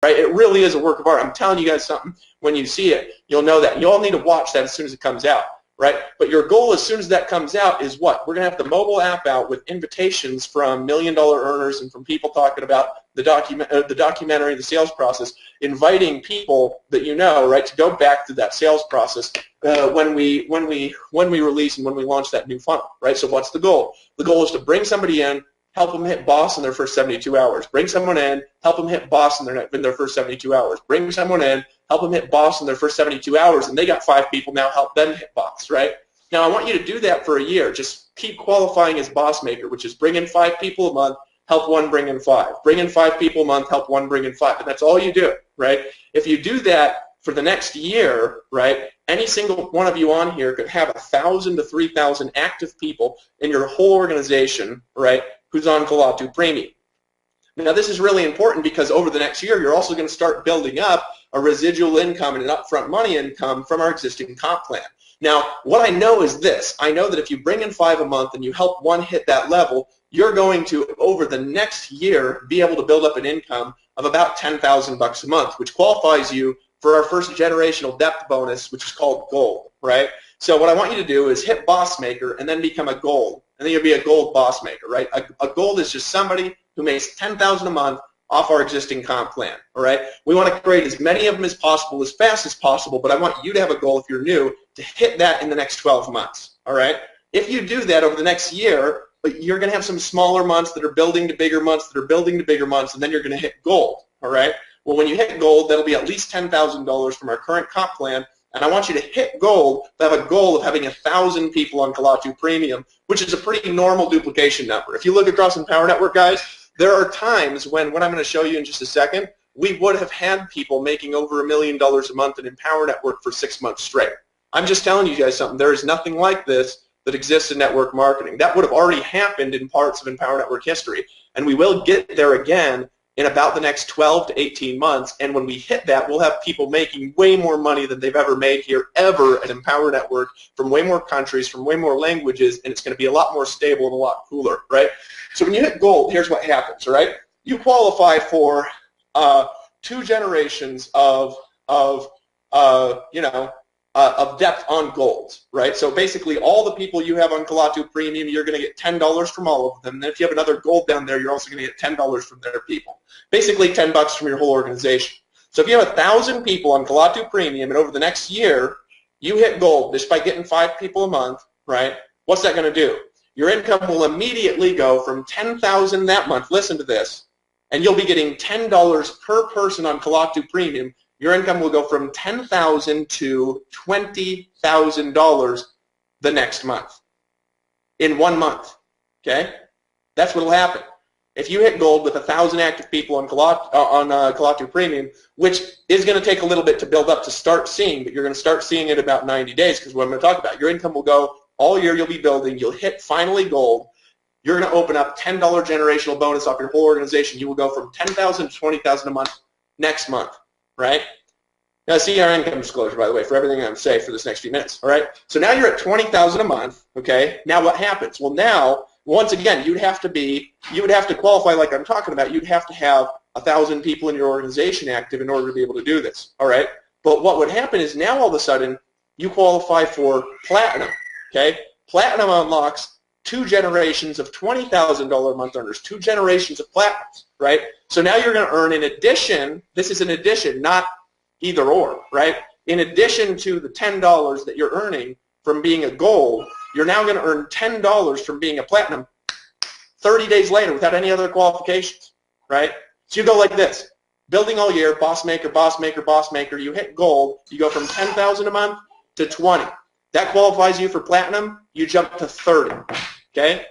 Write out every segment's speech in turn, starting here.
right? It really is a work of art. I'm telling you guys something. When you see it, you'll know that. You all need to watch that as soon as it comes out, right? But your goal as soon as that comes out is what? We're going to have the mobile app out with invitations from million-dollar earners and from people talking about the documentary, the sales process, inviting people that you know, right, to go back to that sales process when we release and when we launch that new funnel, right? So what's the goal? The goal is to bring somebody in, help them hit boss in their first 72 hours. Bring someone in, help them hit boss in their first 72 hours. Bring someone in, help them hit boss in their first 72 hours, and they got 5 people now, help them hit boss, right? Now, I want you to do that for a year. Just keep qualifying as boss maker, which is bring in 5 people a month, help one bring in 5. Bring in 5 people a month, help one bring in 5. And that's all you do, right? If you do that for the next year, right, any single one of you on here could have 1,000 to 3,000 active people in your whole organization, right, who's on Kalatu Premium. Now, this is really important because over the next year, you're also going to start building up a residual income and an upfront money income from our existing comp plan. Now, what I know is this. I know that if you bring in 5 a month and you help one hit that level, you're going to, over the next year, be able to build up an income of about $10,000 a month, which qualifies you for our first generational depth bonus, which is called Gold, right? So what I want you to do is hit Boss Maker and then become a Gold, and then you'll be a Gold Boss Maker, right? A Gold is just somebody who makes $10,000 a month off our existing comp plan, all right? We want to create as many of them as possible, as fast as possible, but I want you to have a goal, if you're new, to hit that in the next 12 months, all right? If you do that over the next year, you're going to have some smaller months that are building to bigger months that are building to bigger months, and then you're going to hit Gold, all right? Well, when you hit Gold, that'll be at least $10,000 from our current comp plan, and I want you to hit Gold to have a goal of having 1,000 people on Kalatu Premium, which is a pretty normal duplication number. If you look across Empower Network, guys, there are times when, what I'm going to show you in just a second, we would have had people making over $1 million a month in Empower Network for 6 months straight. I'm just telling you guys something. There is nothing like this that exists in network marketing. That would have already happened in parts of Empower Network history, and we will get there again in about the next 12 to 18 months, and when we hit that, we'll have people making way more money than they've ever made here ever at Empower Network from way more countries, from way more languages, and it's going to be a lot more stable and a lot cooler, right? So when you hit Gold, here's what happens, right? You qualify for 2 generations of depth on Gold, right? So basically, all the people you have on Kalatu Premium, you're going to get $10 from all of them. And then if you have another Gold down there, you're also going to get $10 from their people. Basically, $10 from your whole organization. So if you have 1,000 people on Kalatu Premium, and over the next year, you hit Gold just by getting 5 people a month, right? What's that going to do? Your income will immediately go from $10,000 that month, listen to this, and you'll be getting $10 per person on Kalatu Premium. Your income will go from $10,000 to $20,000 the next month, in 1 month, okay? That's what will happen. If you hit Gold with 1,000 active people on Kalatu Premium, which is going to take a little bit to build up to start seeing, but you're going to start seeing it about 90 days, because what I'm going to talk about, your income will go all year, you'll be building, you'll hit finally Gold, you're going to open up $10 generational bonus off your whole organization. You will go from $10,000 to $20,000 a month next month, right? Now, see our income disclosure, by the way, for everything I'm going to say for this next few minutes, all right? So now you're at $20,000 a month, okay? Now what happens? Well, now, once again, you would have to qualify like I'm talking about. You'd have to have 1,000 people in your organization active in order to be able to do this, all right? But what would happen is now all of a sudden you qualify for Platinum, okay? Platinum unlocks 2 generations of $20,000 a month earners, 2 generations of Platinums, right? So now you're going to earn, in addition, this is an addition, not either or, right? In addition to the $10 that you're earning from being a Gold, you're now going to earn $10 from being a Platinum 30 days later without any other qualifications, right? So you go like this, building all year, Boss Maker, Boss Maker, Boss Maker, you hit Gold, you go from $10,000 a month to 20. That qualifies you for Platinum, you jump to 30, okay?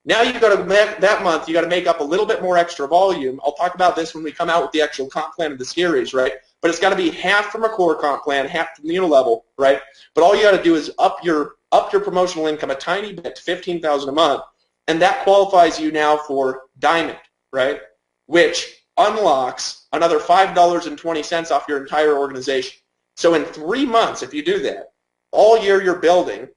Now you've got to that month, you got to make up a little bit more extra volume. I'll talk about this when we come out with the actual comp plan of the series, right? But it's got to be half from a core comp plan, half from the unilevel, right? But all you got to do is up your promotional income a tiny bit to $15,000 a month, and that qualifies you now for Diamond, right? Which unlocks another $5.20 off your entire organization. So in 3 months, if you do that, all year you're building,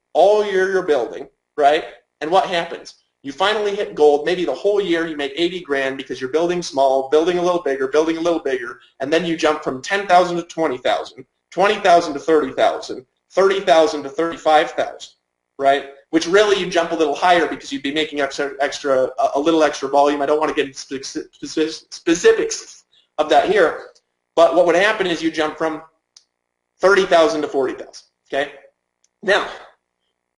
right? And what happens? You finally hit gold. Maybe the whole year you make 80 grand because you're building small, building a little bigger, and then you jump from 10,000 to 20,000, 20,000 to 30,000, 30,000 to 35,000, right? Which really you jump a little higher because you'd be making a little extra volume. I don't want to get into specifics of that here, but what would happen is you jump from 30,000 to 40,000, okay? Now,